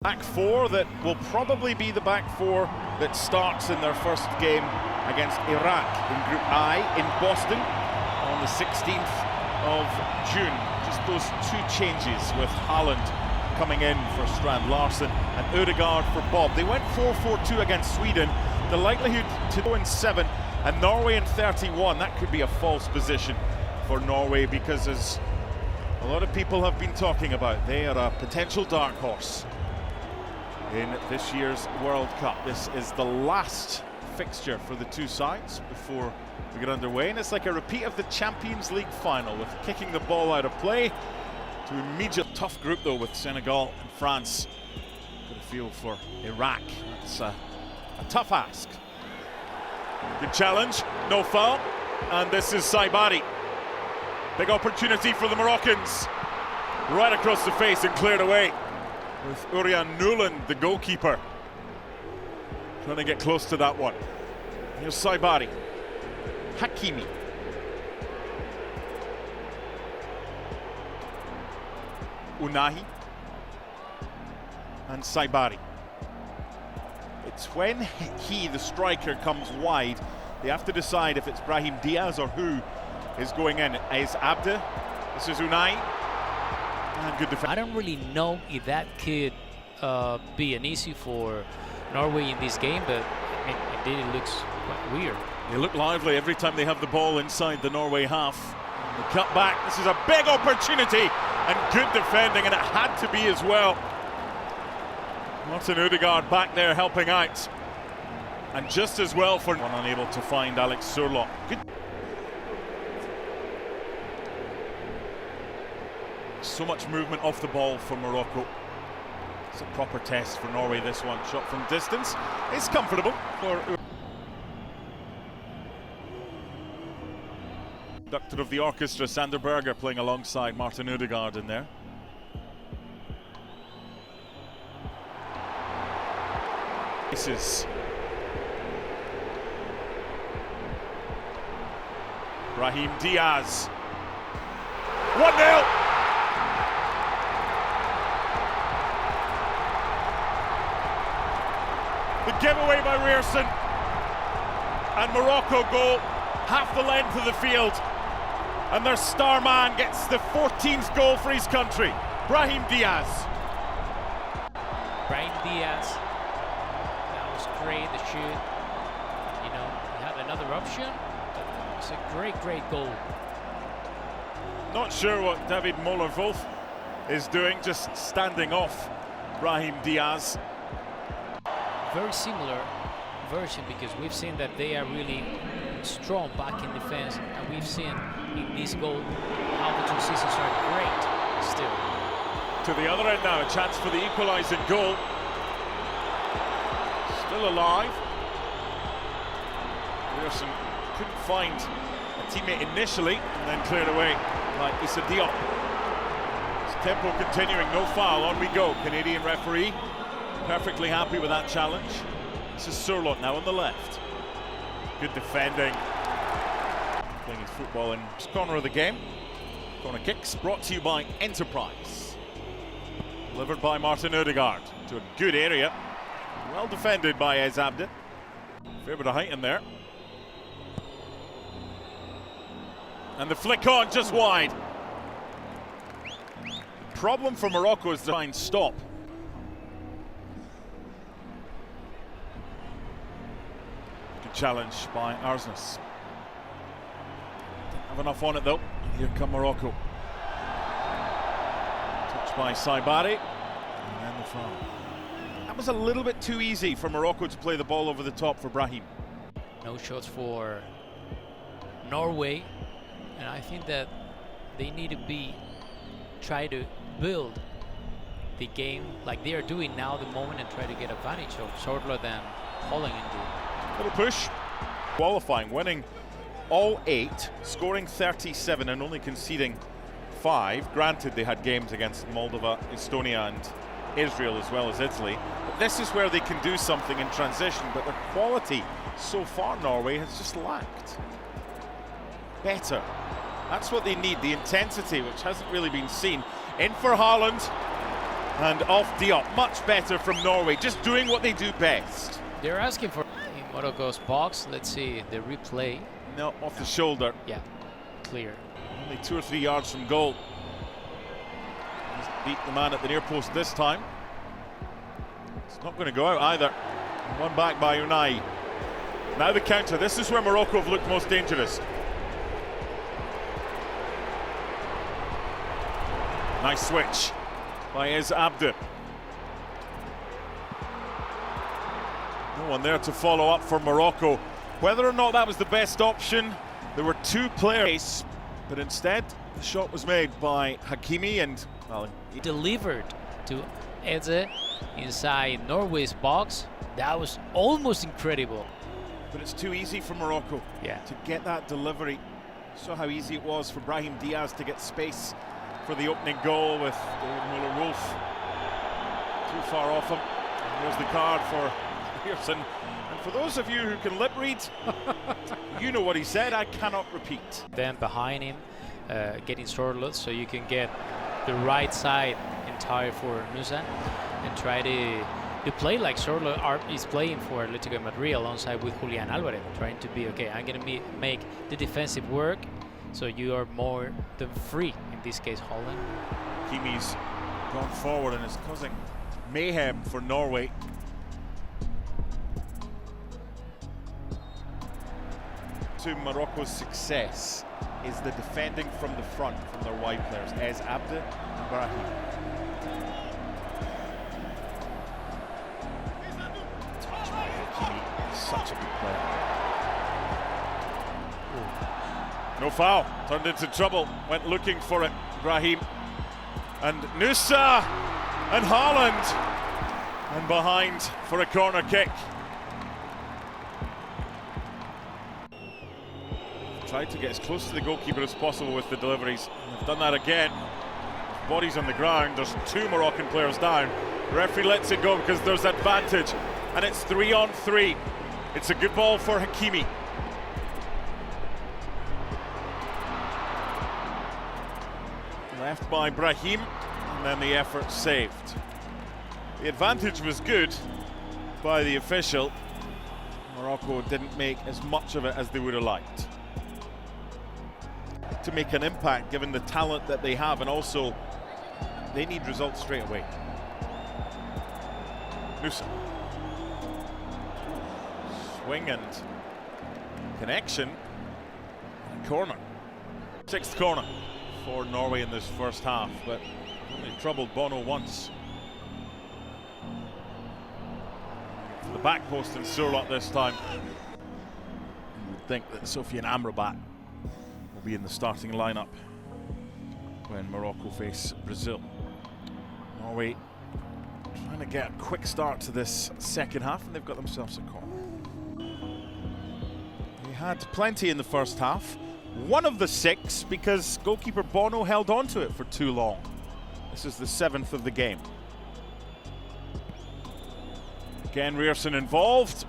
Back four that will probably be the back four that starts in their first game against Iraq in Group I in Boston on the 16th of June. Just those two changes with Haaland coming in for Strand Larsen and Ødegaard for Bob. They went 4-4-2 against Sweden. The likelihood to go in 7 and Norway in 31, that could be a false position for Norway because, as a lot of people have been talking about, they are a potential dark horse in this year's World Cup. This is the last fixture for the two sides before we get underway, and it's like a repeat of the Champions League final with kicking the ball out of play to immediate tough group though with Senegal and France. Got a feel for Iraq. That's a tough ask. Good challenge, no foul, and this is Saibari. Big opportunity for the Moroccans. Right across the face and cleared away, with Urian Nuland, the goalkeeper, trying to get close to that one. Here's Saibari. Hakimi. Unahi. And Saibari. It's when he, the striker, comes wide, they have to decide if it's Brahim Diaz or who is going in. Is Abde? This is Unai. Good defense. I don't really know if that could be an issue for Norway in this game, but indeed it looks quite weird. They look lively every time they have the ball inside the Norway half. The cut back, this is a big opportunity and good defending, and it had to be as well. Martin Ødegaard back there helping out. And just as well for one unable to find Alex Surlock. Good. So much movement off the ball for Morocco. It's a proper test for Norway, this one. Shot from distance. It's comfortable for conductor of the orchestra, Sander Berger, playing alongside Martin Ødegaard in there. This is Brahim Diaz. 1-0. The giveaway by Ryerson, and Morocco go half the length of the field, and their star man gets the 14th goal for his country, Brahim Diaz. Brahim Diaz, that was great, the shoot. You know, he had another option, but it was a great goal. Not sure what David Moller-Wolf is doing, just standing off Brahim Diaz. Very similar version, because we've seen that they are really strong back in defense, and we've seen in this goal how the two systems are great still. To the other end now, a chance for the equalising goal. Still alive. Ryerson couldn't find a teammate initially and then cleared away by Issa Diop. It's tempo continuing, no foul, on we go. Canadian referee perfectly happy with that challenge. This is Surlock now on the left. Good defending. Playing his football in this corner of the game. Corner kicks brought to you by Enterprise. Delivered by Martin Ødegaard to a good area. Well defended by Abde. Fair bit of height in there. And the flick on just wide. The problem for Morocco is to try and stop. Challenge by Arsnes. Didn't have enough on it though. Here come Morocco. Touched by Saibari. And then the foul. That was a little bit too easy for Morocco to play the ball over the top for Brahim. No shots for Norway, and I think that they need to try to build the game like they are doing now at the moment, and try to get advantage of Sorloth than Holland indeed. Little push. Qualifying, winning all 8, scoring 37 and only conceding 5. Granted, they had games against Moldova, Estonia and Israel as well as Italy. But this is where they can do something in transition, but their quality so far, Norway, has just lacked. Better. That's what they need, the intensity, which hasn't really been seen. In for Haaland. And off Diop, much better from Norway, just doing what they do best. They're asking for in Morocco's box. Let's see the replay. No, off the shoulder. Yeah, clear. Only 2 or 3 yards from goal. He's beat the man at the near post this time. It's not going to go out either. One back by Unai. Now the counter. This is where Morocco have looked most dangerous. Nice switch by Ez Abde. No one there to follow up for Morocco. Whether or not that was the best option, there were 2 players, but instead the shot was made by Hakimi and, well, he delivered to Eze inside Norway's box. That was almost incredible. But it's too easy for Morocco to get that delivery. Saw how easy it was for Brahim Diaz to get space for the opening goal with Muller-Wolf too far off him. And there's the card for Pearson. And for those of you who can lip read, you know what he said, I cannot repeat. Then behind him, getting shortlet so you can get the right side entire for Nusa and try to play like Sorlo is playing for Atletico Madrid alongside with Julian Alvarez, trying to be, okay, I'm going to make the defensive work, so you are more than free, in this case Holland. Kimi's gone forward and is causing mayhem for Norway. To Morocco's success is the defending from the front from their wide players, Ez Abde and Brahim. Such a good player. Ooh. No foul, turned into trouble, went looking for it, Brahim. And Nusa and Haaland. And behind for a corner kick. Tried to get as close to the goalkeeper as possible with the deliveries. They've done that again. Bodies on the ground, there's 2 Moroccan players down. The referee lets it go because there's advantage. And it's 3-on-3. It's a good ball for Hakimi. Left by Brahim, and then the effort saved. The advantage was good by the official. Morocco didn't make as much of it as they would have liked. To make an impact given the talent that they have, and also they need results straight away. Nusa. Swing and connection. Corner. 6th corner for Norway in this first half, but only troubled Bono once. For the back post and Surlot this time. You would think that Sofiane Amrabat will be in the starting lineup when Morocco face Brazil. Norway trying to get a quick start to this second half, and they've got themselves a corner. They had plenty in the first half. One of the 6 because goalkeeper Bono held on to it for too long. This is the 7th of the game. Again, Ryerson involved.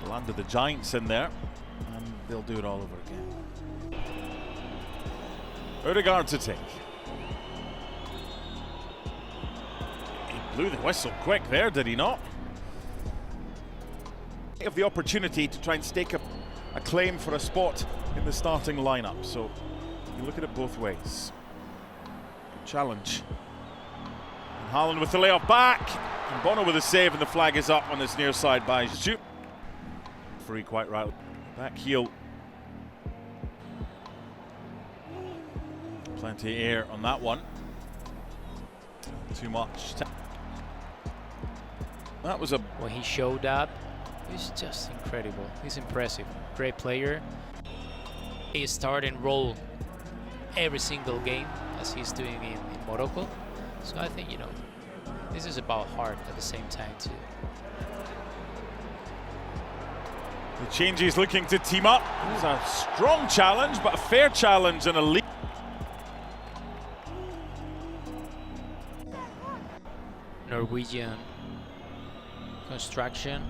Landed the Giants in there, and they'll do it all over again. Odegaard to take. He blew the whistle quick there, did he not? They have the opportunity to try and stake a claim for a spot in the starting lineup, so you look at it both ways. Good challenge. And Haaland with the layoff back, and Bono with a save, and the flag is up on this near side by Zhu. Free quite right. Back heel. Plenty of air on that one. Too much. That was a... When he showed up, he's just incredible. He's impressive. Great player. He start and roll every single game as he's doing in Morocco. So I think, you know, this is about heart at the same time too. The changes looking to team up. It's a strong challenge, but a fair challenge and a lead. Norwegian construction.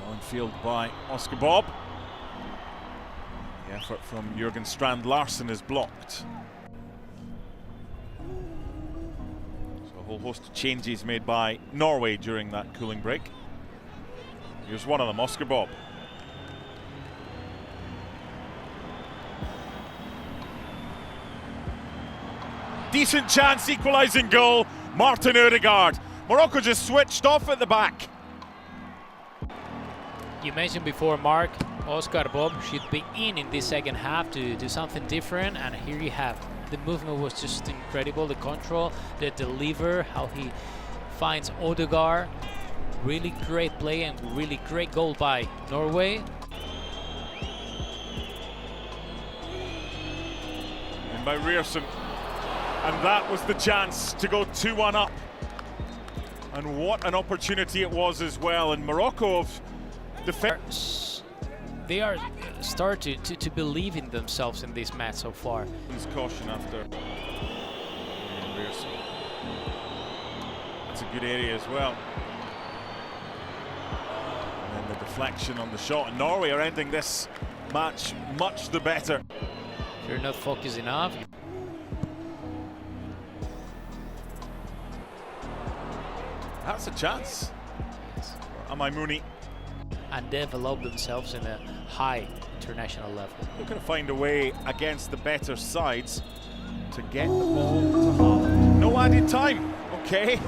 On field by Oscar Bob. The effort from Jurgen Strand Larsen is blocked. whole host of changes made by Norway during that cooling break. Here's one of them, Oscar Bob. Decent chance, equalising goal, Martin Ødegaard. Morocco just switched off at the back. You mentioned before, Mark, Oscar Bob should be in this second half to do something different, and here you have. The movement was just incredible, the control, the deliver, how he finds Ødegaard. Really great play and really great goal by Norway. And by Ryerson. And that was the chance to go 2-1 up. And what an opportunity it was as well. And Morocco have they are start to believe in themselves in this match so far. Caution after Ryerson. That's a good area as well. And then the deflection on the shot. And Norway are ending this match much the better. If you're not focused enough. That's a chance. Amai Mooney. And develop themselves in a high international level. Looking to find a way against the better sides to get the ball to Haaland. No added time. Okay.